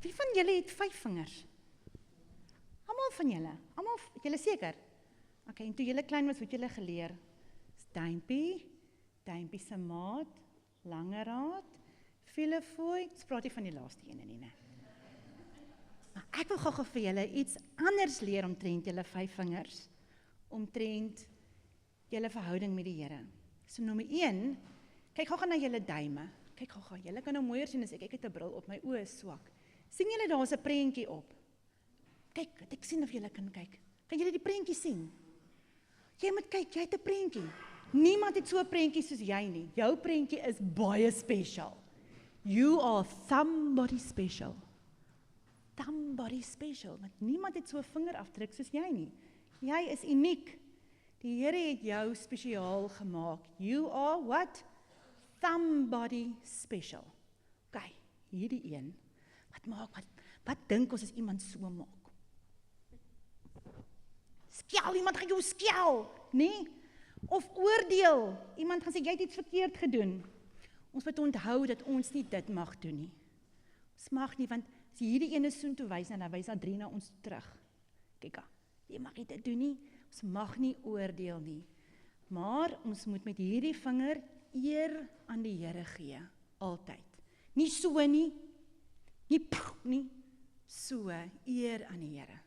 Wie van julle het 5 vingers? Almal van julle? Almal, julle seker? Ok, en toe julle klein was, wat julle geleer? Duimpie, duimpie se maat, langeraad, vielefooi, spraak nie van die laaste ene nie, né? Maar ek wil gou vir julle iets anders leer omtrent julle 5 vingers, omtrent julle verhouding met die Here. So nommer 1, kyk gou na julle duime. Kyk gou, julle kan nou mooier sien as ek het 'n bril op, my oë is swak. Sien julle daar's 'n prentjie op? Kyk, ek sien of julle kan kyk. Kan julle die prentjie sien? Jy moet kyk, jy het 'n prentjie. Niemand het so 'n prentjie soos jy nie. Jou prentjie is baie special. You are somebody special. Somebody special, want niemand het so 'n vingerafdruk soos jy nie. Jy is uniek. Die Here het jou spesiaal gemaak. You are what? Somebody special. OK, hierdie een. Wat dink ons as iemand so maak? Skel, iemand gaan jou skel, nee? Of oordeel, iemand gaan sê, jy het iets verkeerd gedoen. Ons moet onthou dat ons nie dit mag doen nie. Ons mag nie, want as hierdie ene soontoe wys, dan wys daar 3 na ons terug. Kyk, jy mag nie dit doen nie, ons mag nie oordeel nie. Maar ons moet met hierdie vinger eer aan die Here gee, altyd. Nie so nie, nie, so, eer aan die Here.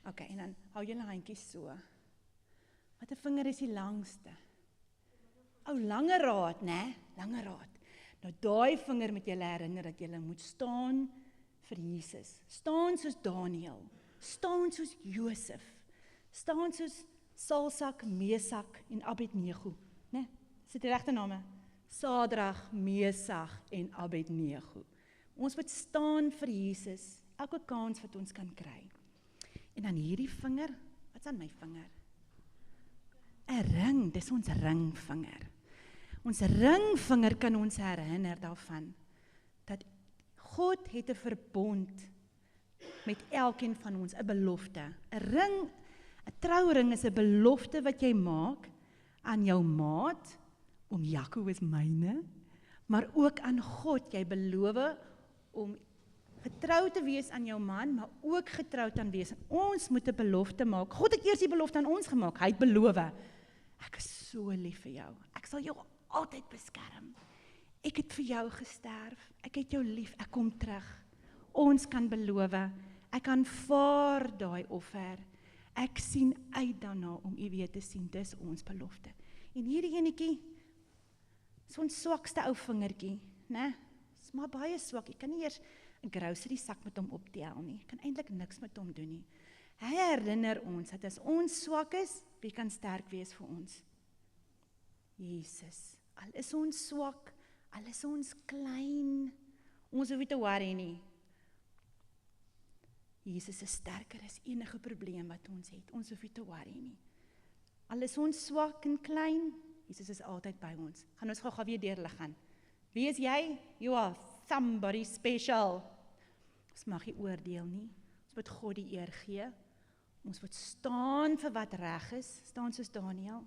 Ok, en dan hou julle handjies so. Wat 'n vinger is die langste? Lange raad, né? Lange raad. Nou daai vinger moet julle herinner dat julle moet staan vir Jesus. Staan soos Daniël. Staan soos Josef. Staan soos Salsak, Mesak en Abednego, né? Is dit die regte name? Sadrag, Mesach en Abednego. Ons moet staan vir Jesus, elke kans wat ons kan kry. En dan hierdie vinger, wat's aan my vinger? 'n ring, dis ons ringvinger. Ons ringvinger kan ons herinner daarvan, dat God het 'n verbond met elkeen van ons, 'n belofte. 'n ring, 'n trouring is 'n belofte wat jy maak aan jou maat, om Jaco is myne, maar ook aan God. Jy beloof om getrou te wees aan jou man, maar ook getrou te wees. Ons moet 'n belofte maak. God het eers die belofte aan ons gemaak. Hy het beloof, ek is so lief vir jou. Ek sal jou altyd beskerm. Ek het vir jou gesterf. Ek het jou lief. Ek kom terug. Ons kan beloof. Ek aanvaar daai offer. Ek sien uit daarna om u weer te sien. Dis ons belofte. En hierdie enetjie, is ons swakste ou vingertjie, né? Is maar baie swak. Jy kan nie eers 'n grocery sak met hom optel nie. Jy kan eintlik niks met hom doen nie. Hy herinner ons dat as ons swak is, wie kan sterk wees vir ons? Jesus. Al is ons swak, al is ons klein, ons hoef nie te worry nie. Jesus is sterker as enige probleem wat ons het. Ons hoef nie te worry nie. Al is ons swak en klein, Jesus is altyd by ons. Gaan ons gou weer deur hulle gaan. Wie is jy? You are somebody special. Ons mag nie oordeel nie. Ons moet God die eer gee. Ons moet staan vir wat reg is. Staan soos Daniël.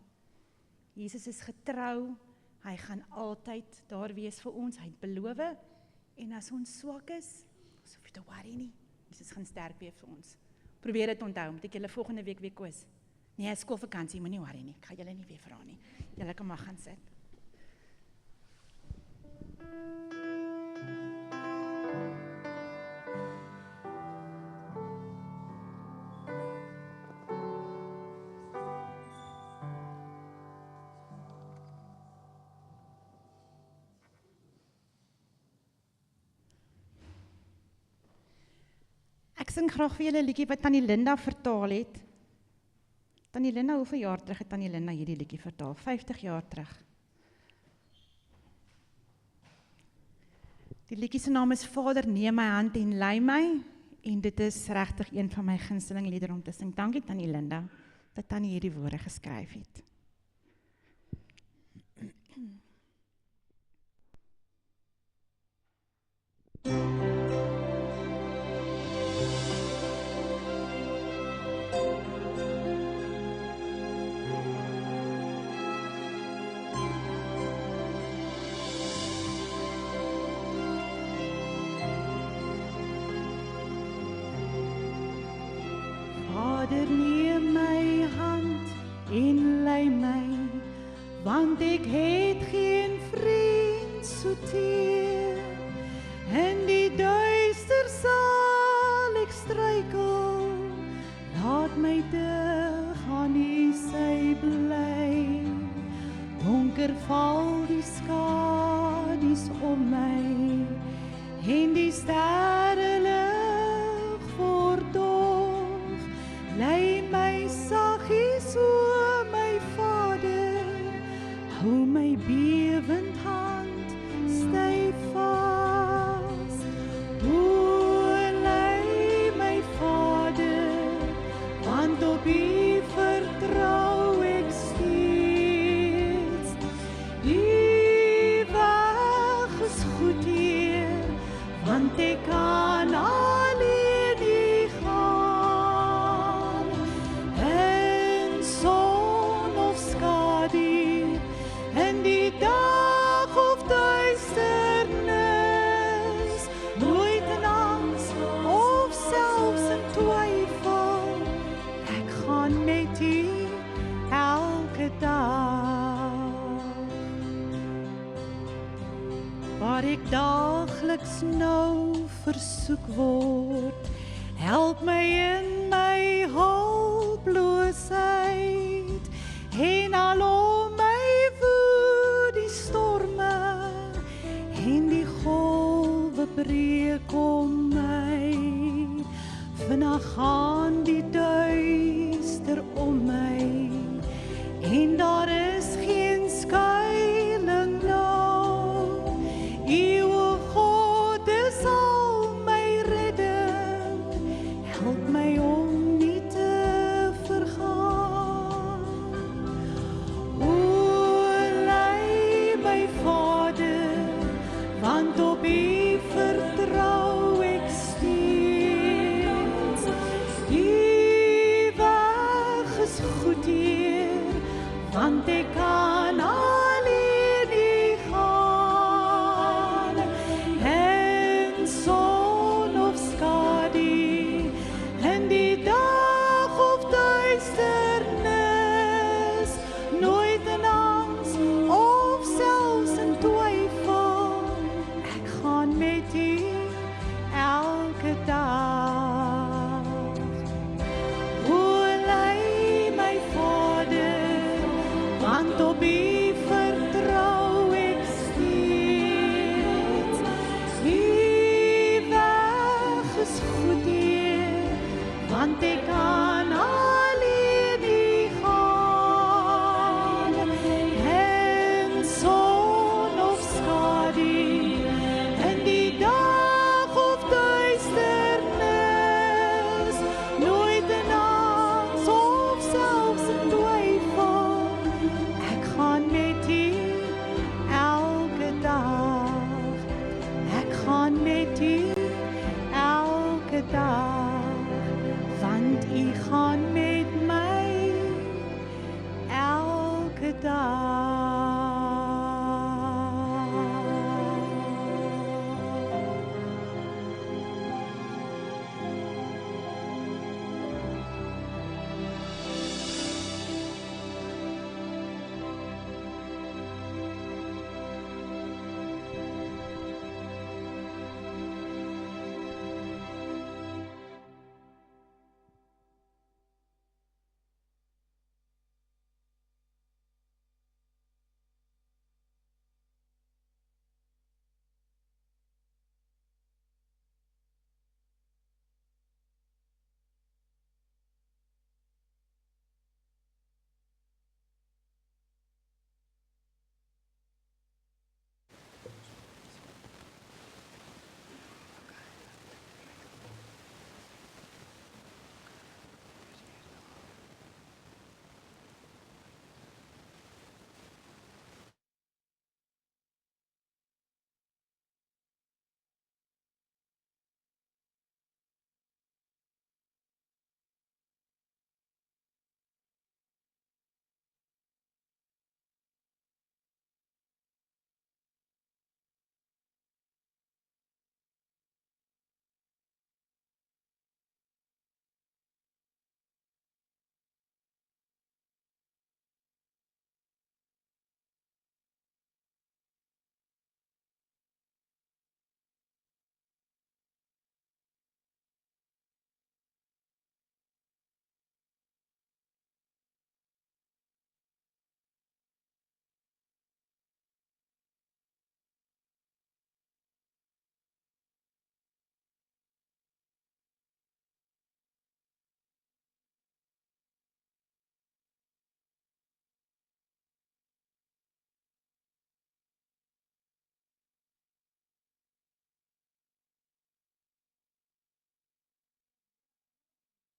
Jesus is getrou. Hy gaan altyd daar wees vir ons. Hy het beloof. En as ons swak is, ons hoef nie te worry nie. Jesus gaan sterk wees vir ons. Probeer dit onthou, moet ek julle volgende week weer koos. Nee, skoolvakansie, moenie worry nie. Ek gaan julle nie weer vra nie. Julle kan maar gaan sit. Ek sing graag vir julle 'n liedjie wat Tannie Linda vertaal het. Tannie Linda, hoeveel jaar terug het Tannie Linda hierdie liedjie vertaal? 50 jaar terug. Die liedjie se naam is Vader, neem my hand en lei my, en dit is regtig een van my gunsteling liedere om te sing. Dankie Tannie Linda dat Tannie hierdie woorde geskryf het. Vader, neem my hand en lei my, want ek het geen vriend so teer. In die duister sal ek struikel, laat my dig aan U sy bly. Donker val die skadu's om my, en die sterre lig word doof. Lei my saggies o my Vader, hou my bewend hand styf vas. O lei my Vader, want op U vertrou ek steeds. Die weg is goed, Heer, want ek kan alleen U gaan. In son of skadu, in die dag of duisternis, nooit in angs of selfs in twyfel, ek gaan met U elke dag. Waar ek daagliks nou versoek word, help my in my hulpeloosheid, en alom my woed die storme, en die golwe breek om my. Vinnig gaan die duister om my, en daar is geen skuiling nou. U o God is al my redding, help my om nie te vergaan. O lei my Vader, want op U vertrou ek steeds. Die weg is goed, Heer, want ek kan alleen U gaan. En son of skadu, in die dag of duisternis, nooit in angs of selfs in twyfel, ek gaan met U elke dag. O lei my Vader, want op U vertrou ek steeds. Die weg is goed, Heer, want ek kan alleen U gaan. En son of skadu, in die dag of duisternis, nooit in angs of selfs in twyfel, ek gaan met U elke dag. Ek gaan met U elke dag, want U gaan met my elke dag.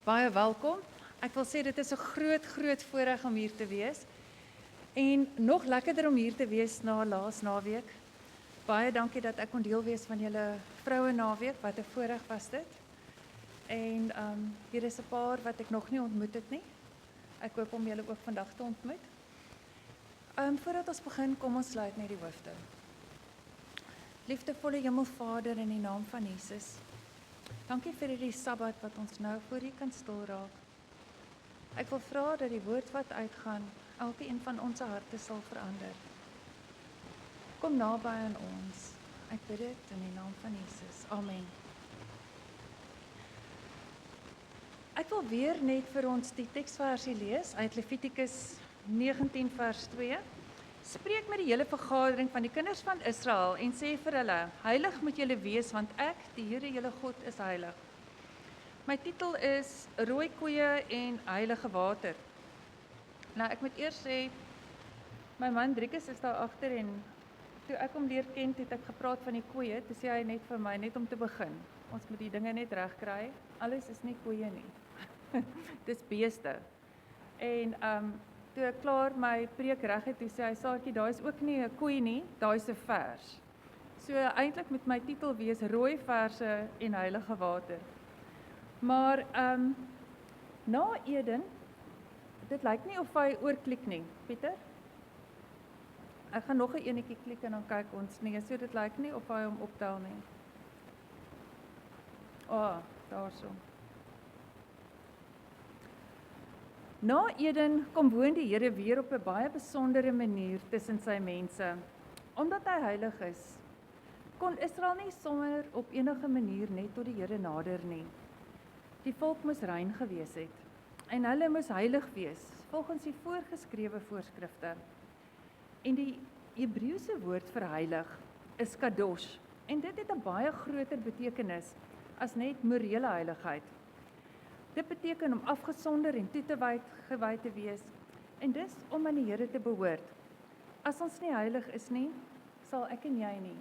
Baie welkom. Ek wil sê dit is 'n groot voorreg om hier te wees. En nog lekkerder om hier te wees na laas naweek. Baie dankie dat ek kon deel wees van julle vroue naweek. Wat 'n voorreg was dit. En hier is 'n paar wat ek nog nie ontmoet het nie. Ek hoop om julle ook vandag te ontmoet. Voordat ons begin, kom ons sluit net die hoofde. Liefdevolle Hemelvader, in die naam van Jesus. Dankie vir hierdie Sabbat wat ons nou voor U kan stil raak. Ek wil vra dat die woord wat uitgaan, elkeen van ons harte sal verander. Kom naby aan ons. Ek bid dit in die naam van Jesus. Amen. Ek wil weer net vir ons die teksversie lees uit Levitikus 19 vers 2. Spreek met die hele vergadering van die kinders van Israel en sê vir hulle, heilig moet julle wees, want ek, die Here julle God, is heilig. My titel is Rooi koeie en heilige water. Nou, ek moet eers sê, my man Driekus is daar agter en toe ek hom leer ken, het ek gepraat van die koeie, toe sê hy net vir my, net om te begin. Ons moet die dinge net reg kry. Alles is nie koeie nie. Dis beeste. En toe ek klaar my preek reg het, toe sê hy, Saartjie, daai is ook nie 'n koei nie, daai is 'n vers. So eintlik moet my titel wees Rooi verse en heilige water. Maar na Eden, dit lyk nie of hy oorklik nie, Pieter? Ek gaan nog 'n enetjie klik en dan kyk ons nie, so dit lyk nie of hy hom optel nie. Daarso. Na Eden kom woon die Here weer op 'n baie besondere manier tussen sy mense. Omdat hy heilig is, kon Israel nie sommer op enige manier net tot die Here nader nie. Die volk moes rein gewees het en hulle moes heilig wees volgens die voorgeskrewe voorskrifte. En die Hebreëse woord vir heilig is kadosh en dit het 'n baie groter betekenis as net morele heiligheid. Dit beteken om afgesonder en toegewy te wees en dis om aan die Here te behoort. As ons nie heilig is nie, sal ek en jy nie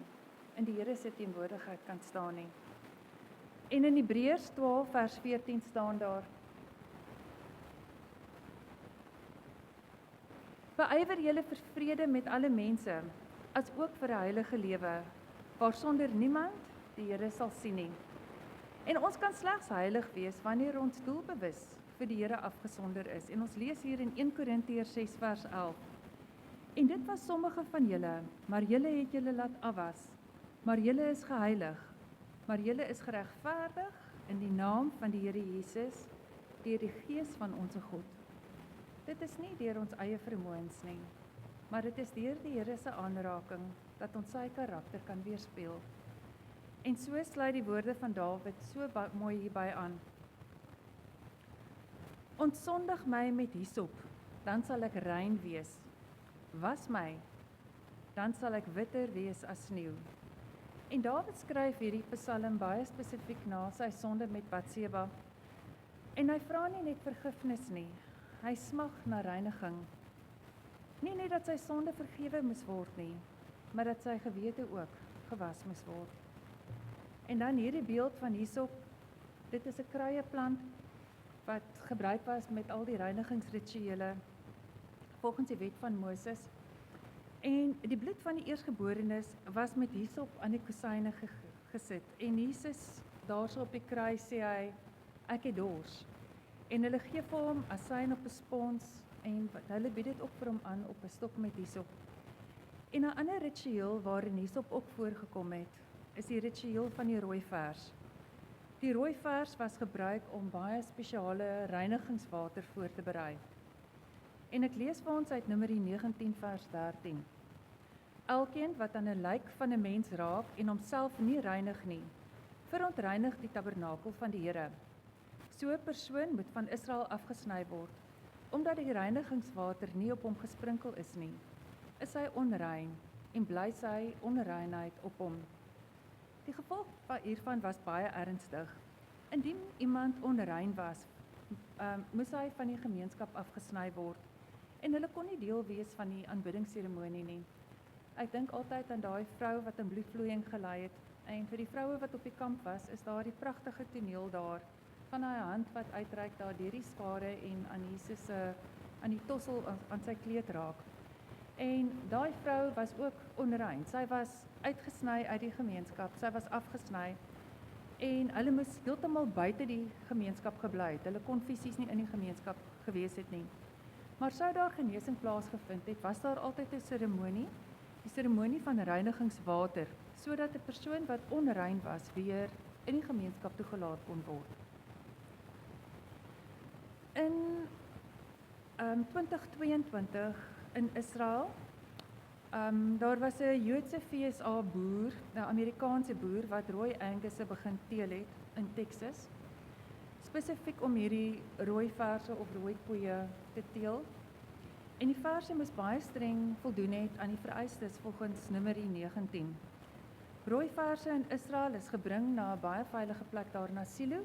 in die Here se teenwoordigheid kan staan nie. En in Hebreërs 12 vers 14 staan daar: Beywer julle vir vrede met alle mense, as ook vir 'n heilige lewe, waarsonder niemand die Here sal sien nie. En ons kan slegs heilig wees wanneer ons doelbewus vir die Here afgesonder is. En ons lees hier in 1 Korintiërs 6 vers 11. En dit was sommige van julle, maar julle het julle laat afwas. Maar julle is geheilig, maar julle is geregverdig in die naam van die Here Jesus, deur die Gees van ons God. Dit is nie deur ons eie vermoëns nie, maar dit is deur die Here se aanraking dat ons sy karakter kan weerspieël. En so sluit die woorde van Dawid so mooi hierby aan. Ontsondig my met hyssop, dan sal ek rein wees. Was my, dan sal ek witter wees as sneeu. En Dawid skryf hierdie psalm baie spesifiek na sy sonde met Batseba. En hy vra nie net vergifnis nie, hy smag na reiniging. Nie net dat sy sonde vergewe moes word nie, maar dat sy gewete ook gewas moes word. En dan hierdie beeld van hyssop, dit is 'n kruieplant wat gebruik was met al die reinigingsrituele volgens die wet van Moses. En die bloed van die eersgeborenes was met hyssop aan die kusyne gesit. En Jesus, daarso op die kruis, sê hy, ek het dors. En hulle gee vir hom asyn op 'n spons en hulle bied dit ook vir hom aan op 'n stok met hyssop. En 'n ander ritueel waarin hyssop ook voorgekom het, is die ritueel van die rooi vers. Die rooi vers was gebruik om baie spesiale reinigingswater voor te berei. En ek lees vir ons uit Numeri 19 vers 13. Elkeen wat aan 'n lijk van 'n mens raak en homself nie reinig nie, verontreinig die tabernakel van die Here. So 'n persoon moet van Israel afgesny word, omdat die reinigingswater nie op hom gesprinkel is nie. Is hy onrein en bly sy onreinheid op hom. Die gevolg hiervan was baie ernstig. Indien iemand onrein was, moes hy van die gemeenskap afgesny word en hulle kon nie deel wees van die aanbiddingsseremonie nie. Ek dink altyd aan daai vrou wat in bloedvloeiing gelei het en vir die vroue wat op die kamp was, is daar die pragtige toneel daar gaan hy 'n hand wat uitreik daar deur die skare en aan Jesus aan die tossel aan sy kleed raak. En daai vrou was ook onrein. Sy was uitgesny uit die gemeenskap. Sy was afgesny. En hulle moes heeltemal buite die gemeenskap gebly het. Hulle kon fisies nie in die gemeenskap gewees het nie. Maar sou daar genesing plaasgevind het, was daar altyd 'n seremonie, die seremonie van reinigingswater, sodat 'n persoon wat onrein was weer in die gemeenskap toegelaat kon word. In 2022 in Israel, daar was 'n Joodse FSA boer, 'n Amerikaanse boer wat rooi angusse begin teel het in Texas, spesifiek om hierdie rooi verse of rooi koeie te teel. En die verse moes baie streng voldoen het aan die vereistes volgens Numeri 19. Rooi verse in Israel is gebring na 'n baie veilige plek daar na Silo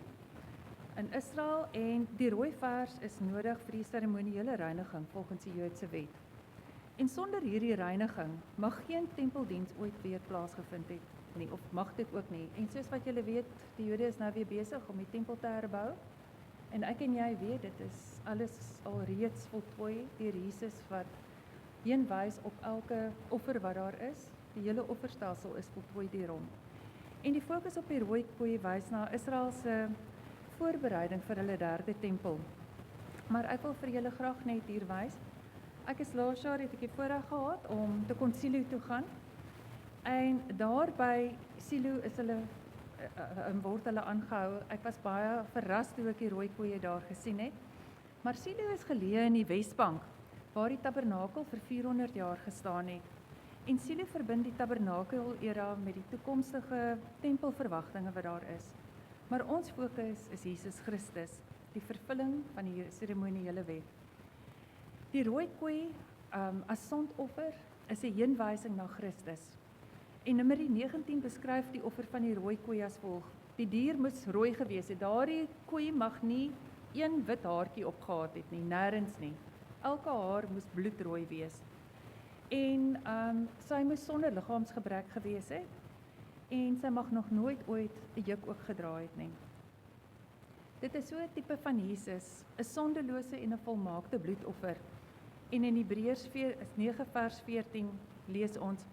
in Israel, en die rooi vers is nodig vir die seremoniële reiniging volgens die Joodse wet. En sonder hierdie reiniging mag geen tempeldiens ooit weer plaasgevind het nie, of mag dit ook nie. En soos wat julle weet, die Jode is nou weer besig om die tempel te herbou. En ek en jy weet, dit is alles al reeds voltooi deur Jesus wat heen wys op elke offer wat daar is. Die hele offerstelsel is voltooi deur hom. En die fokus op die rooi koei wys na Israel se voorbereiding vir hulle derde tempel. Maar ek wil vir julle graag net hier wys. Ek is laas jaar het ek die voorreg gehad om te kon Silo toe gaan. En daar by Silo is hulle word hulle aangehou. Ek was baie verras toe ek die rooi koeie daar gesien het. Maar Silo is geleë in die Wesbank, waar die tabernakel vir 400 jaar gestaan het. En Silo verbind die tabernakel-era met die toekomstige tempelverwagtinge wat daar is. Maar ons fokus is Jesus Christus, die vervulling van die seremoniële wet. Die rooi koei as sondoffer is 'n heenwysing na Christus. En Numeri 19 beskryf die offer van die rooi koei as volg. Die dier moes rooi gewees het. Daardie koei mag nie een wit haartjie opgehad het nie, nêrens nie. Elke haar moes bloedrooi wees. En sy moes sonder liggaamsgebrek gewees het. En sy mag nog nooit ooit 'n juk ook gedra het nie. Dit is so 'n tipe van Jesus, 'n sondelose en 'n volmaakte bloedoffer. En in Hebreërs 9 vers 14 lees ons: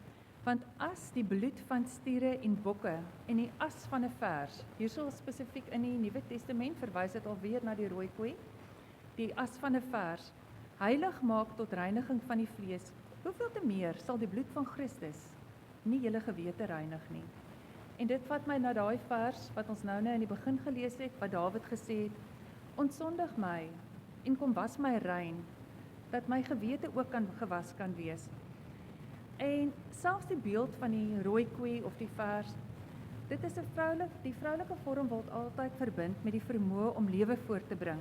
want as die bloed van stiere en bokke en die as van 'n vers, hierso spesifiek in die Nuwe Testament verwys dit alweer na die rooi koei, die as van 'n vers, heilig maak tot reiniging van die vlees, hoeveel te meer sal die bloed van Christus nie julle gewete reinig nie. En dit vat my na daai vers wat ons nou in die begin gelees het, wat Dawid gesê het: ontsondig my en kom was my rein, dat my gewete ook gewas kan wees. En selfs die beeld van die rooi koei of die vers, dit is die vroulike vorm word altyd verbind met die vermoë om lewe voort te bring.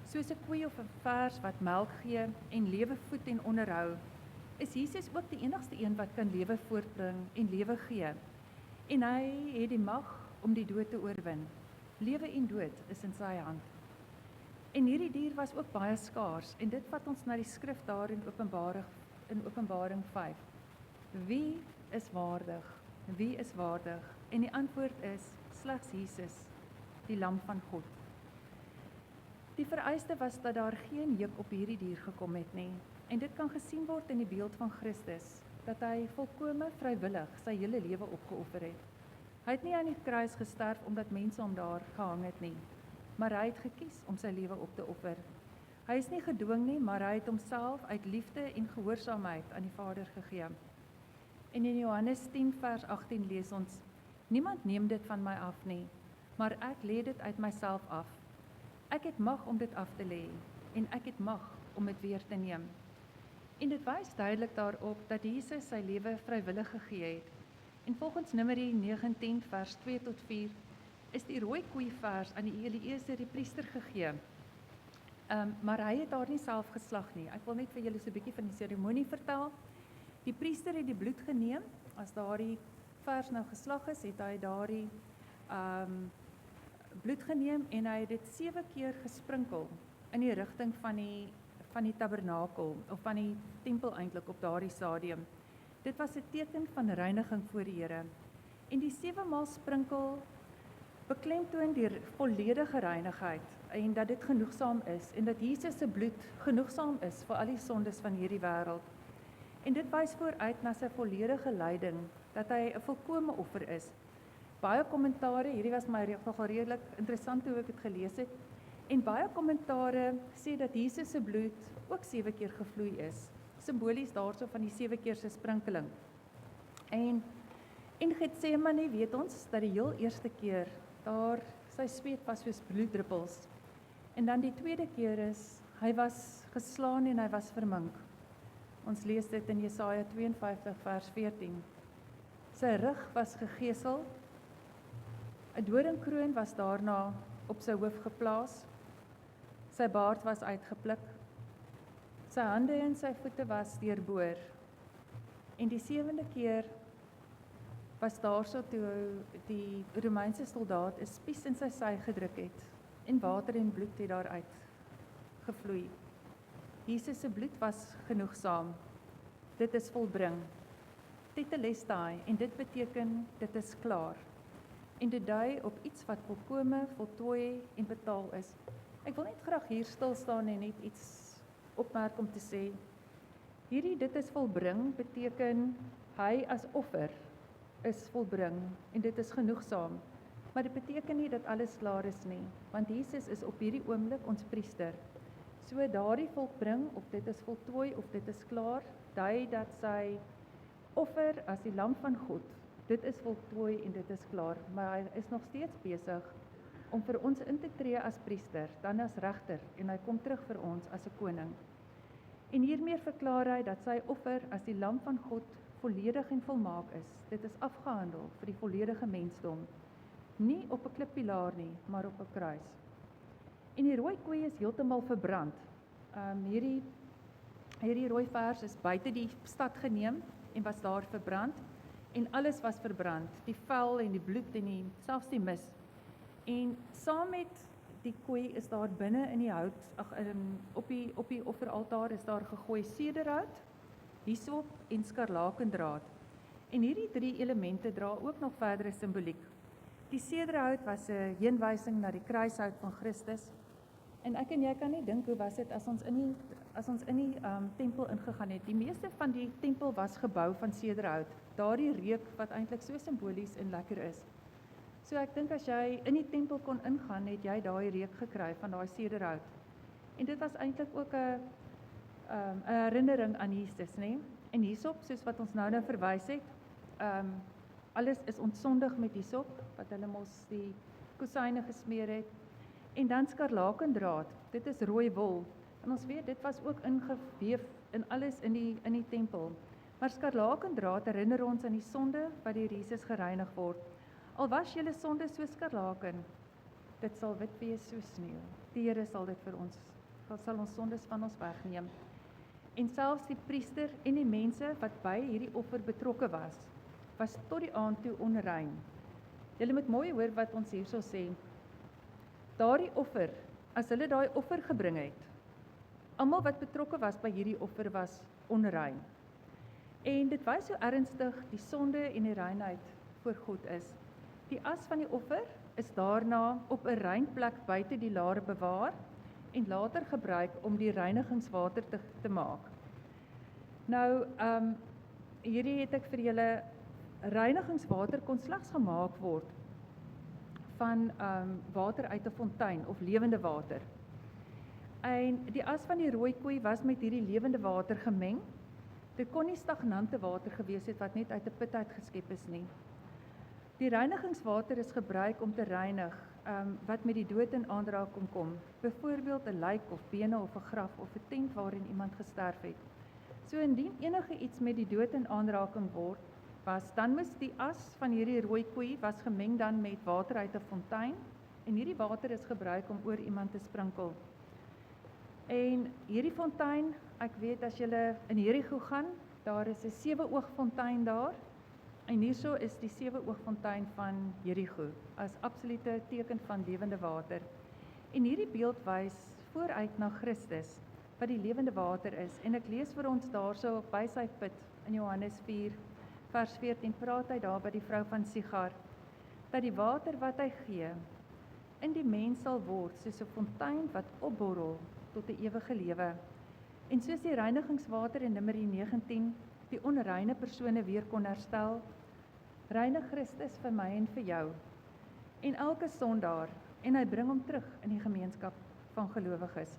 Soos 'n koei of 'n vers wat melk gee en lewe voed en onderhou, is Jesus ook die enigste een wat kan lewe voortbring en lewe gee. En hy het die mag om die dood te oorwin. Lewe en dood is in sy hand. En hierdie dier was ook baie skaars, en dit vat ons na die skrif daar in Openbaring 5. Wie is waardig? Wie is waardig? En die antwoord is slegs Jesus, die lam van God. Die vereiste was dat daar geen juk op hierdie dier gekom het nie, en dit kan gesien word in die beeld van Christus, dat hy volkome vrywillig sy hele lewe opgeoffer het. Hy het nie aan die kruis gesterf omdat mense hom daar gehang het nie, maar hy het gekies om sy lewe op te offer. Hy is nie gedwing nie, maar hy het homself uit liefde en gehoorsaamheid aan die Vader gegee. En in Johannes 10 vers 18 lees ons: niemand neem dit van my af nie, maar ek lê dit uit myself af. Ek het mag om dit af te lê, en ek het mag om dit weer te neem. En dit wys duidelik daarop dat Jesus sy lewe vrywillig gegee het. En volgens Numeri 19 vers 2 tot 4 is die rooi koei vers aan die Eliezer die priester gegee. Maar hy het daar nie self geslag nie. Ek wil net vir julle so 'n bietjie van die seremonie vertel. Die priester het die bloed geneem. As daardie vers nou geslag is, het hy daardie bloed geneem en hy het dit 7 keer gesprinkel in die rigting van die tabernakel, of van die tempel eintlik op daardie stadium. Dit was 'n teken van reiniging voor die Here. En die 7 maal sprinkel beklemtoon die volledige reinigheid en dat dit genoegsaam is en dat Jesus se bloed genoegsaam is vir al die sondes van hierdie wêreld. En dit wys vooruit na sy volledige lyding, dat hy 'n volkome offer is. Baie kommentare, hierdie was my nogal redelik interessant hoe ek dit gelees het, en baie kommentare sê dat Jesus se bloed ook 7 keer gevloei is, simbolies daarso van die 7 keer se sprinkeling. En in Getsemane weet ons dat die heel eerste keer daar sy sweet was soos bloeddruppels. En dan die tweede keer is, hy was geslaan en hy was vermink. Ons lees dit in Jesaja 52 vers 14. Sy rug was gegesel, 'n doringkroon was daarna op sy hoof geplaas, sy baard was uitgepluk, sy hande en sy voete was deurboor. En die 7de keer was daarso toe die Romeinse soldaat 'n spies in sy sy gedruk het en water en bloed het daaruit gevloei. Jesus se bloed was genoegsaam. Dit is volbring. Tetelestai, en dit beteken dit is klaar. En dit dui op iets wat volkome, voltooi en betaal is. Ek wil net graag hier stil staan en net iets opmerk om te sê. Hierdie dit is volbring beteken hy as offer is volbring en dit is genoegsaam. Maar dit beteken nie dat alles klaar is nie, want Jesus is op hierdie oomblik ons priester. So daardie volbring, of dit is voltooi of dit is klaar, dui dat sy offer as die lam van God, dit is voltooi en dit is klaar, maar hy is nog steeds besig om vir ons in te tree as priester, dan as regter, en hy kom terug vir ons as 'n koning. En hiermee verklaar hy dat sy offer as die lam van God volledig en volmaak is. Dit is afgehandel vir die volledige mensdom. Nie op 'n klippilaar nie, maar op 'n kruis. En die rooi koei is heeltemal verbrand. Hierdie rooi vers is buite die stad geneem en was daar verbrand. En alles was verbrand, die vel en die bloed en selfs die mis. En saam met die koei is daar binne in die hout, op die offeraltaar is daar gegooi sederhout, hiesop en skarlakendraad. En hierdie 3 elemente dra ook nog verdere simboliek. Die sederhout was 'n heenwysing na die kruishout van Christus. En ek en jy kan nie dink hoe was dit as ons in die tempel ingegaan het. Die meeste van die tempel was gebou van sederhout. Daardie reuk wat eintlik so simbolies en lekker is. So ek dink as jy in die tempel kon ingaan, het jy daai reuk gekry van daai sederhout. En dit was eintlik ook 'n herinnering aan Jesus, né? En hiesop, soos wat ons nou verwys het, alles is ontsondig met hiesop, wat hulle mos die kusyne gesmeer het. En dan skarlakendraad, dit is rooi wol. En ons weet, dit was ook ingeweef in alles in die tempel. Maar skarlakendraad herinner ons aan die sonde wat deur Jesus gereinig word. Al was julle sonde so skarlaken, dit sal wit wees so sneeu. Die Here sal dit vir ons, sal ons sondes van ons wegneem. En selfs die priester en die mense wat by hierdie offer betrokke was tot die aand toe onrein. Julle moet mooi hoor wat ons hierso sê. Daardie offer, as hulle daai offer gebring het, almal wat betrokke was by hierdie offer was onrein. En dit wys hoe ernstig die sonde en die reinheid voor God is. Die as van die offer is daarna op 'n rein plek buite die laar bewaar en later gebruik om die reinigingswater te maak. Nou, hierdie het ek vir julle, reinigingswater kon slegs gemaak word van water uit 'n fontein of lewende water. En die as van die rooi koei was met hierdie lewende water gemeng. Dit kon nie stagnante water gewees het wat net uit 'n put uitgeskep is nie. Die reinigingswater is gebruik om te reinig wat met die dood in aanraking kom. Byvoorbeeld 'n lijk of bene of 'n graf of 'n tent waarin iemand gesterf het. So indien enige iets met die dood in aanraking dan moes die as van hierdie rooi koei was gemeng dan met water uit 'n fontein en hierdie water is gebruik om oor iemand te sprinkel. En hierdie fontein, ek weet as julle in Jerigo gaan, daar is 'n 7-oog fontein daar. En hierso is die 7-oog fontein van Jerigo as absolute teken van lewende water. En hierdie beeld wys vooruit na Christus wat die lewende water is. En ek lees vir ons daarso by sy put in Johannes 4 vers 14 praat hy daar by die vrou van Sigar. dat die water wat hy gee, in die mens sal word soos 'n fontein wat opborrel tot 'n ewige lewe. En soos die reinigingswater in Numeri 19 die onreine persone weer kon herstel, reinig Christus vir my en vir jou en elke sondaar, en hy bring hom terug in die gemeenskap van gelowiges.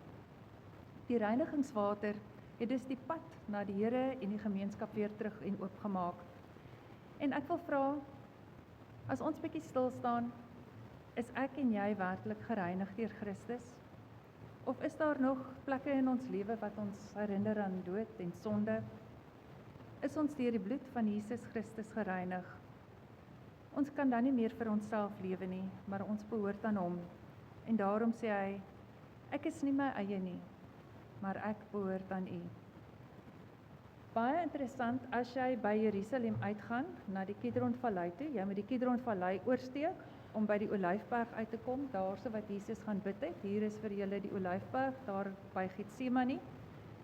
Die reinigingswater het dus die pad na die Here en die gemeenskap weer terug en oopgemaak. En ek wil vra, as ons bietjie stil staan, is ek en jy werklik gereinig deur Christus? Of is daar nog plekke in ons lewe wat ons herinner aan dood en sonde? Is ons deur die bloed van Jesus Christus gereinig? Ons kan dan nie meer vir onsself lewe nie, maar ons behoort aan hom. En daarom sê hy, ek is nie my eie nie, maar ek behoort aan u. Baie interessant, as jy by Jerusalem uitgaan, na die Kidron-vallei toe, jy moet die Kidron-vallei oorsteek, om by die Olyfberg uit te kom, daar so wat Jesus gaan bid het. Hier is vir julle die Olyfberg, daar by Getsemane,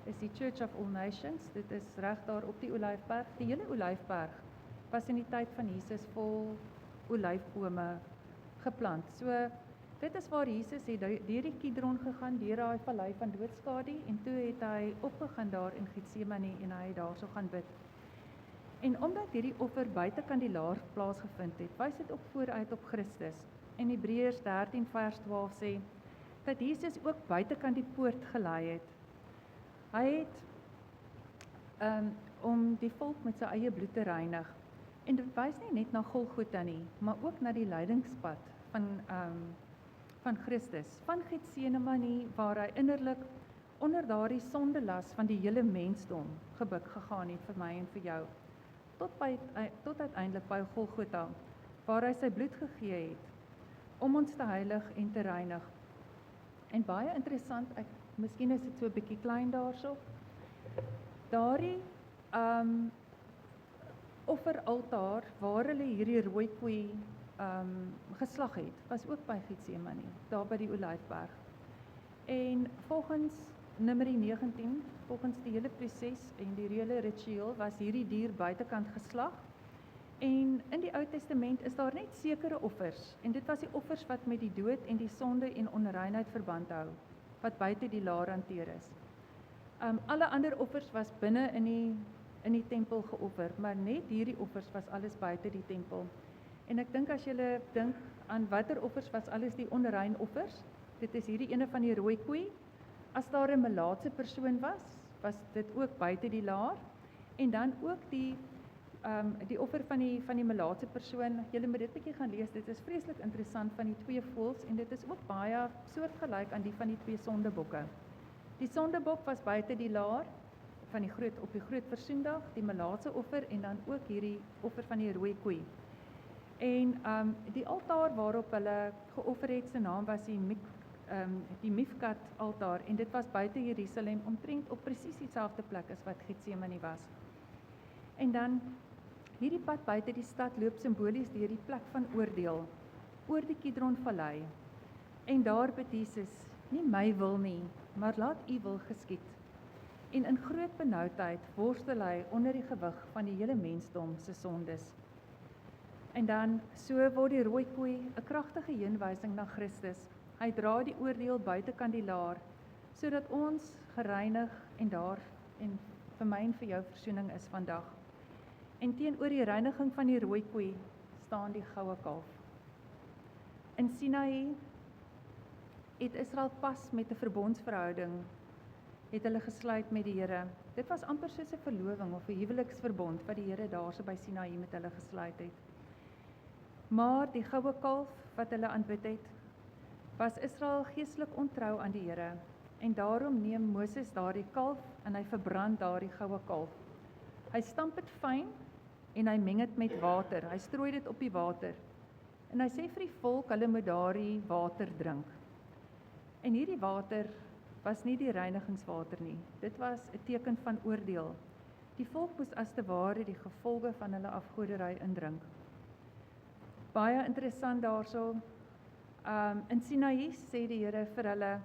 is die Church of All Nations, dit is reg daar op die Olyfberg. Die hele Olyfberg was in die tyd van Jesus vol olyfbome geplant. So, dit is waar Jesus het deur die Kidron gegaan, deur daai vallei van doodskade, en toe het hy opgegaan daar in Getsemane, en hy het daar so gaan bid. En omdat hierdie offer buitekant die laar plaasgevind het, wys dit ook vooruit op Christus. En Hebreërs 13 vers 12 sê, dat Jesus ook buitekant die poort gelei het. Hy het om die volk met sy eie bloed te reinig. En dit wys nie net na Golgotha nie, maar ook na die lydingspad van Christus, van Getsemane, waar hy innerlik onder daardie sondelas van die hele mensdom gebuk gegaan het vir my en vir jou, tot uiteindelik by Golgotha, waar hy sy bloed gegee het, om ons te heilig en te reinig. En baie interessant, miskien is dit so 'n bietjie klein daarso, daardie offeraltaar, waar hulle hierdie rooi koei geslag het, was ook by Getsemane, daar by die Olyfberg. En volgens Numeri 19, volgens die hele proses en die hele ritueel, was hierdie dier buitekant geslag. En in die Ou Testament is daar net sekere offers, en dit was die offers wat met die dood en die sonde en onreinheid verband hou, wat buite die laar hanteer is. Alle ander offers was binne in die tempel geoffer, maar net hierdie offers was alles buite die tempel. En ek dink as julle dink aan watter offers was alles die onrein offers, dit is hierdie ene van die rooi koei. As daar 'n melaatse persoon was dit ook buite die laar. En dan ook die offer van die melaatse persoon, julle moet dit bietjie gaan lees, dit is vreeslik interessant van die 2 voëls, en dit is ook baie soortgelyk aan die van die 2 sondebokke. Die sondebok was buite die laar, op die groot versoendag, die melaatse offer, en dan ook hierdie offer van die rooi koei. En die altaar waarop hulle geoffer het, se naam was die Mifkat altaar, en dit was buite Jerusalem, omtrent op presies dieselfde plek as wat Getsemane was. En dan, hierdie pad buite die stad loop simbolies deur die plek van oordeel, oor die Kidron-vallei. En daar bid Jesus, nie my wil nie, maar laat u wil geskied. En in groot benoudheid worstel hy onder die gewig van die hele mensdom se sondes. En dan, so word die rooi koei 'n kragtige heenwysing na Christus. Hy dra die oordeel buitekant die laar, sodat ons gereinig en vir my en vir jou versoening is vandag. En teenoor die reiniging van die rooi koei staan die goue kalf. In Sinaï het Israel pas met 'n verbondsverhouding, het hulle gesluit met die Here. Dit was amper soos 'n verloving of 'n huweliksverbond wat die Here daarso by Sinaï met hulle gesluit het. Maar die goue kalf wat hulle aanbid het, was Israel geestelik ontrou aan die Here. En daarom neem Moses daardie kalf en hy verbrand daardie goue kalf. Hy stamp dit fyn en hy meng dit met water. Hy strooi dit op die water. En hy sê vir die volk, hulle moet daardie water drink. En hierdie water was nie die reinigingswater nie. Dit was 'n teken van oordeel. Die volk moes as te ware die gevolge van hulle afgoderry indrink. Baie interessant daarso. In Sinaï sê die Here vir hulle,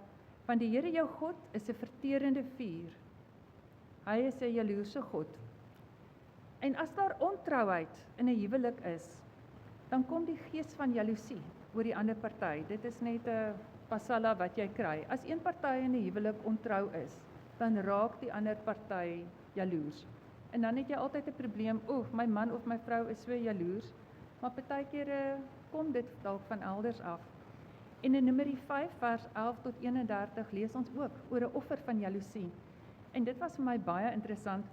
want die Here jou God is 'n verterende vuur. Hy is 'n jaloerse God. En as daar ontrouheid in 'n huwelik is, dan kom die gees van jaloesie oor die ander party. Dit is net 'n pasalla wat jy kry. As een party in 'n huwelik ontrou is, dan raak die ander party jaloers. En dan het jy altyd 'n probleem, my man of my vrou is so jaloers, maar partykeer kom dit dalk van elders af. En in Numeri 5 vers 11 tot 31 lees ons ook oor 'n offer van jaloesie. En dit was vir my baie interessant.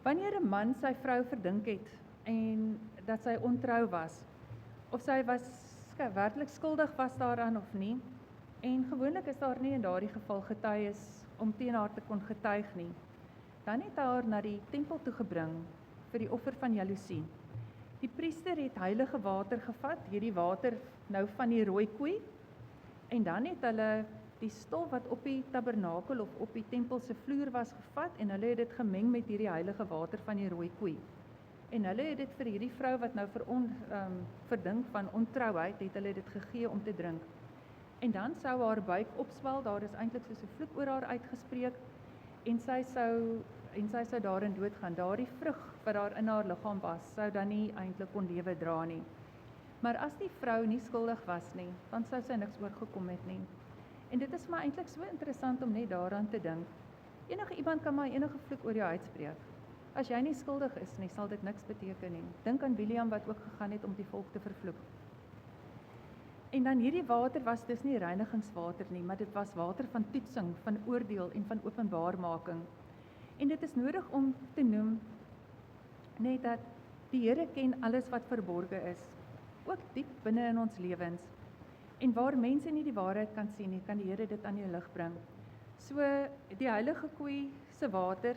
Wanneer 'n man sy vrou verdink het en dat sy ontrou was, of sy werklik skuldig was daaraan of nie, en gewoonlik is daar nie in daardie geval getuies om teen haar te kon getuig nie, dan het hy haar na die tempel toe gebring vir die offer van jaloesie. Die priester het heilige water gevat, hierdie water nou van die rooi koei, en dan het hulle die stof wat op die tabernakel of op die tempel se vloer was gevat, en hulle het dit gemeng met hierdie heilige water van die rooi koei. En hulle het dit vir hierdie vrou wat nou verdink van ontrouheid, het hulle dit gegee om te drink. En dan sou haar buik opswel, daar is eintlik soos 'n vloek oor haar uitgespreek, en sy sou daarin doodgaan. Daardie vrug wat daar in haar liggaam was, sou dan nie eintlik kon lewe dra nie. Maar as die vrou nie skuldig was nie, dan sou sy niks oorgekom het nie. En dit is maar eintlik so interessant om net daaraan te dink. Enige iemand kan maar enige vloek oor jou uitspreek. As jy nie skuldig is nie, sal dit niks beteken nie. Dink aan Biliam wat ook gegaan het om die volk te vervloek. En dan hierdie water was dus nie reinigingswater nie, maar dit was water van toetsing, van oordeel en van openbaarmaking. En dit is nodig om te noem net dat die Here ken alles wat verborge is, ook diep binne in ons lewens. En waar mense nie die waarheid kan sien nie, kan die Here dit aan die lig bring. So die heilige koei se water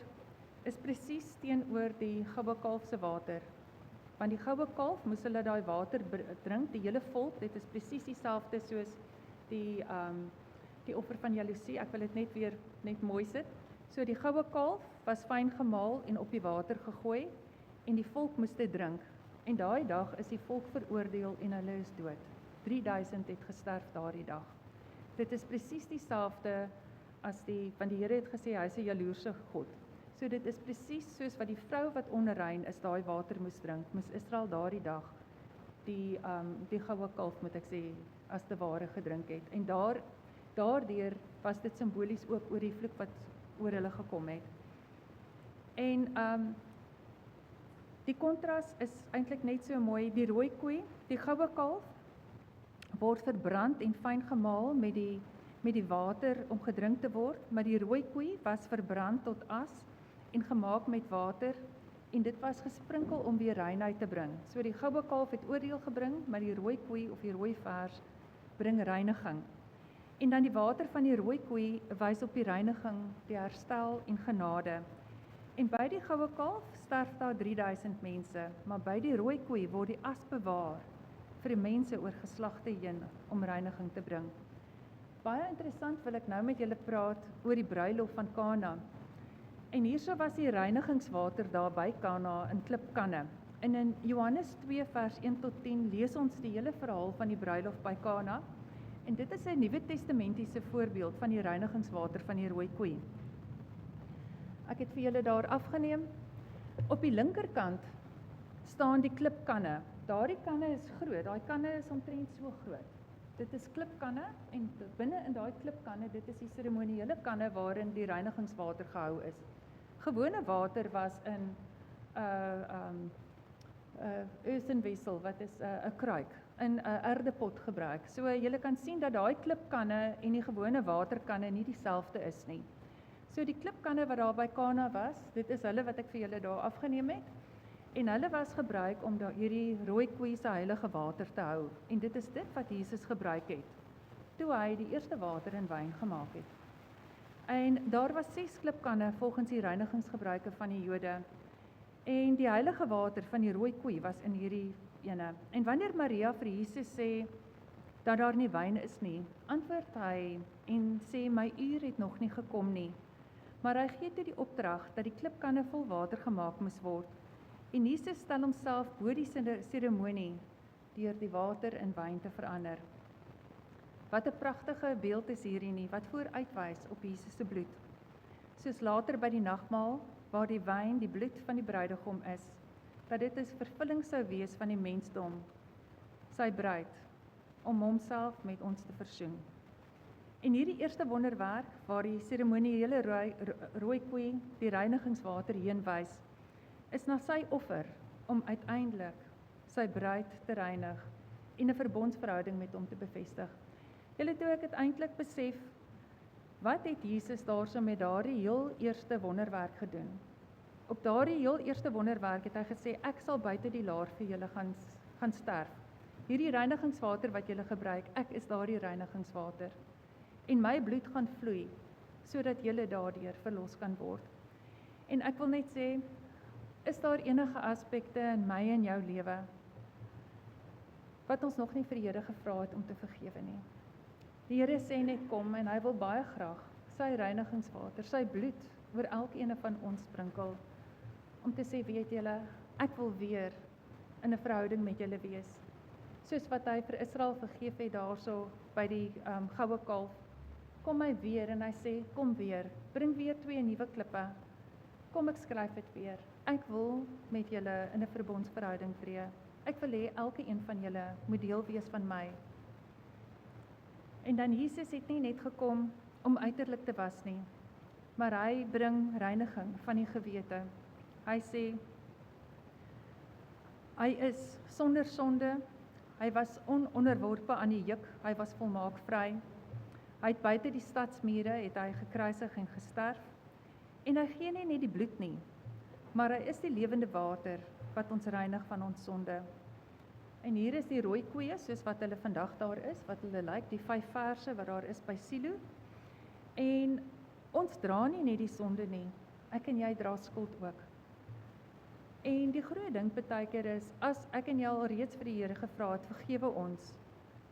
is presies teenoor die goue kalf se water. Want die goue kalf moes hulle daai water drink, die hele volk, dit is presies dieselfde soos die offer van jaloesie. Ek wil dit net weer mooi sit. So die goue kalf was fyn gemaal en op die water gegooi, en die volk moes dit drink. En daai dag is die volk veroordeel en hulle is dood. 3000 het gesterf daardie dag. Dit is presies dieselfde as want die Here het gesê hy is 'n jaloerse God. So dit is presies soos wat die vrou wat onrein is daai water moes drink, moes Israel daardie dag die goue kalf, moet ek sê, as te ware gedrink het. En daardeur was dit simbolies ook oor die vloek wat oor hulle gekom het. En die kontras is eintlik net so mooi. Die rooi koei, die goue kalf, word verbrand en fyn gemaal met die water om gedrink te word, maar die rooi koei was verbrand tot as en gemaak met water, en dit was gesprinkel om weer reinheid te bring. So die goue kalf het oordeel gebring, maar die rooi koei of die rooi vers bring reiniging. En dan die water van die rooi koei wys op die reiniging, die herstel en genade. En by die goue kalf sterf daar 3000 mense, maar by die rooi koei word die as bewaar vir die mense oor geslagte heen om reiniging te bring. Baie interessant wil ek nou met julle praat oor die bruilof van Kana. En hierso was die reinigingswater daar by Kana in klipkanne. En in Johannes 2 vers 1 tot 10 lees ons die hele verhaal van die bruilof by Kana. En dit is 'n Nuwe Testamentiese voorbeeld van die reinigingswater van die rooi koei. Ek het vir julle daar afgeneem. Op die linkerkant staan die klipkanne. Daardie kanne is groot, daai kanne is omtrent so groot. Dit is klipkanne en binne in daai klipkanne, dit is die seremoniële kanne waarin die reinigingswater gehou is. Gewone water was in 'n earthenvessel, wat is 'n kruik, in 'n erdepot gebruik. So julle kan sien dat daai klipkanne en die gewone waterkanne nie dieselfde is nie. So die klipkanne wat daar by Kana was, dit is hulle wat ek vir julle daar afgeneem het. En hulle was gebruik om hierdie rooi koei se heilige water te hou. En dit is dit wat Jesus gebruik het, toe hy die eerste water in wyn gemaak het. En daar was 6 klipkanne volgens die reinigingsgebruike van die Jode. En die heilige water van die rooi koei was in hierdie ene. En wanneer Maria vir Jesus sê dat daar nie wyn is nie, antwoord hy en sê, my uur het nog nie gekom nie. Maar hy gee toe die opdrag dat die klipkanne vol water gemaak moes word. En Jesus stel homself bo die seremonie deur die water in wyn te verander. Wat 'n pragtige beeld is hierdie nie, wat vooruitwys op Jesus se bloed. Soos later by die nagmaal, waar die wyn die bloed van die bruidegom is, dat dit 'n vervulling sou wees van die mensdom, sy bruid, om homself met ons te versoen. En hierdie eerste wonderwerk, waar die seremoniële rooi koei die reinigingswater heen wys, is na sy offer om uiteindelik sy bruid te reinig en 'n verbondsverhouding met hom te bevestig. Julle, toe ek het eintlik besef, wat het Jesus daarso met daardie heel eerste wonderwerk gedoen? Op daardie heel eerste wonderwerk het hy gesê, ek sal buite die laar vir julle gaan sterf. Hierdie reinigingswater wat julle gebruik, ek is daardie reinigingswater. En my bloed gaan vloei, sodat julle daardeur verlos kan word. En ek wil net sê, is daar enige aspekte in my en jou lewe wat ons nog nie vir die Here gevra het om te vergewe nie? Die Here sê net kom en hy wil baie graag sy reinigingswater, sy bloed oor elkeen van ons sprinkel, om te sê, weet julle, ek wil weer in 'n verhouding met julle wees. Soos wat hy vir Israel vergeef het daarso by die goue kalf, kom hy weer en hy sê, kom weer, bring weer 2 nuwe klippe, kom ek skryf dit weer, ek wil met julle in 'n verbondsverhouding tree, ek wil hê elke een van julle moet deel wees van my. En dan Jesus het nie net gekom om uiterlik te was nie, maar hy bring reiniging van die gewete. Hy sê, hy is sonder sonde, hy was ononderworpe aan die juk, hy was volmaak vry. Hy het buite die stadsmure het hy gekruisig en gesterf. En hy gee nie net die bloed nie, maar hy is die lewende water wat ons reinig van ons sonde. En hier is die rooi koeie, soos wat hulle vandag daar is, wat hulle lyk, die 5 verse wat daar is by Silo. En ons dra nie net die sonde nie, ek en jy dra skuld ook. En die groot ding partykeer is, as ek en jy al reeds vir die Here gevra het, vergewe ons,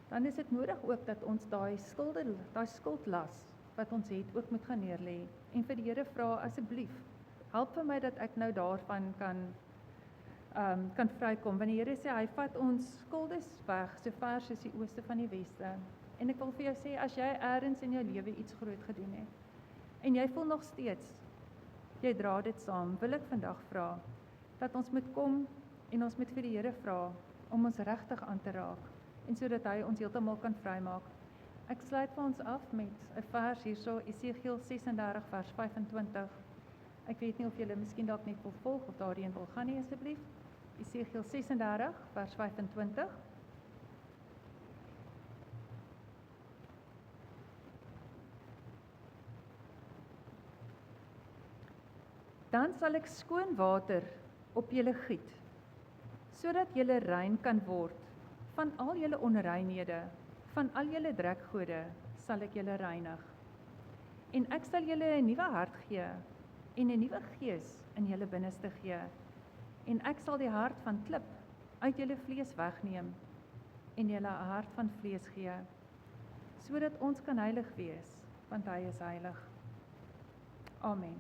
dan is dit nodig ook dat ons daai skuldlas wat ons het, ook moet gaan neerlê. En vir die Here vra, asseblief, help vir my dat ek nou daarvan kan vrykom. Want die Here sê, hy vat ons skuldes weg, so ver soos die ooste van die weste. En ek wil vir jou sê, as jy eers in jou lewe iets groot gedoen het, en jy voel nog steeds, jy dra dit saam, wil ek vandag vra, dat ons moet kom, en ons moet vir die Here vra, om ons regtig aan te raak, en sodat hy ons heeltemal kan vrymaak. Ek sluit vir ons af met 'n vers hierso, Esegiel 36 vers 25. Ek weet nie of julle miskien dalk net wil volg, of daarheen wil gaan nie, asseblief. Esegiel 36 vers 25. Dan sal ek skoon water op julle giet, sodat julle rein kan word van al julle onreinhede, van al julle drekgode sal ek julle reinig. En ek sal julle 'n nuwe hart gee en 'n nuwe gees in julle binneste gee. En ek sal die hart van klip uit julle vlees wegneem en julle 'n hart van vlees gee, sodat ons kan heilig wees, want hy is heilig. Amen.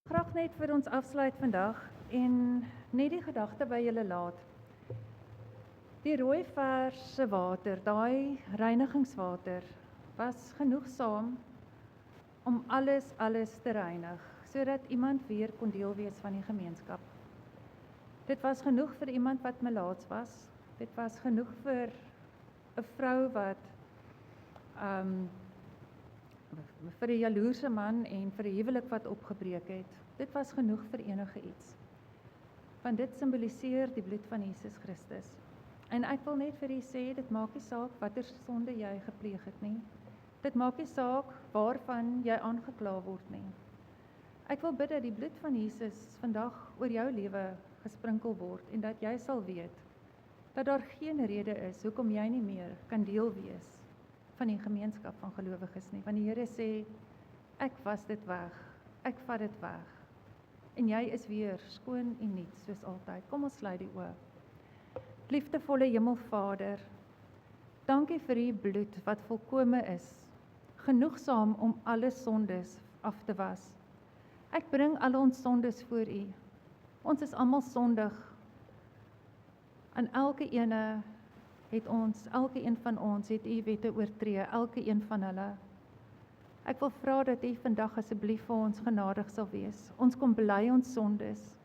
Graag net vir ons afsluit vandag en net die gedagte by julle laat. Die rooi verse water, daai reinigingswater, was genoegsaam om alles te reinig, sodat iemand weer kon deel wees van die gemeenskap. Dit was genoeg vir iemand wat melaats was. Dit was genoeg vir 'n vrou wat vir 'n jaloerse man en vir 'n huwelik wat opgebreek het. Dit was genoeg vir enige iets. Want dit simboliseer die bloed van Jesus Christus. En ek wil net vir u sê, dit maak nie saak watter sonde jy gepleeg het nie. Dit maak nie saak waarvan jy aangekla word nie. Ek wil bid dat die bloed van Jesus vandag oor jou lewe gesprinkel word en dat jy sal weet dat daar geen rede is hoekom jy nie meer kan deel wees van die gemeenskap van gelowiges nie. Want die Here sê, ek was dit weg, ek vat dit weg. En jy is weer skoon en nuut soos altyd. Kom ons sluit die oë. Liefdevolle Hemelvader, dankie vir u bloed wat volkome is, genoegsaam om alle sondes af te was. Ek bring al ons sondes voor u. Ons is almal sondig. En elke een van ons het u wette oortree, elke een van hulle. Ek wil vra dat u vandag asseblief vir ons genadig sal wees. Ons kom bely ons sondes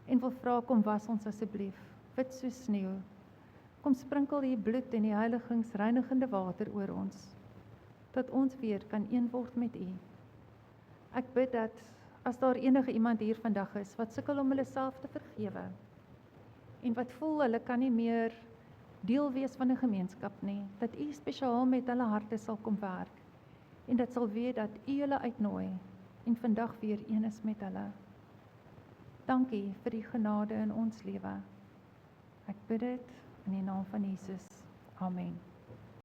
en wil vra, kom was ons asseblief, wit soos sneeu. Kom sprinkel u bloed en die heiligings reinigende water oor ons, dat ons weer kan een word met u. Ek bid dat as daar enige iemand hier vandag is wat sukkel om hulle self te vergewe en wat voel hulle kan nie meer deel wees van 'n gemeenskap nie, dat u spesiaal met hulle harte sal kom werk en dat sal weet dat u hulle uitnooi en vandag weer een is met hulle. Dankie vir die genade in ons lewe. Ek bid dit in die naam van Jesus. Amen.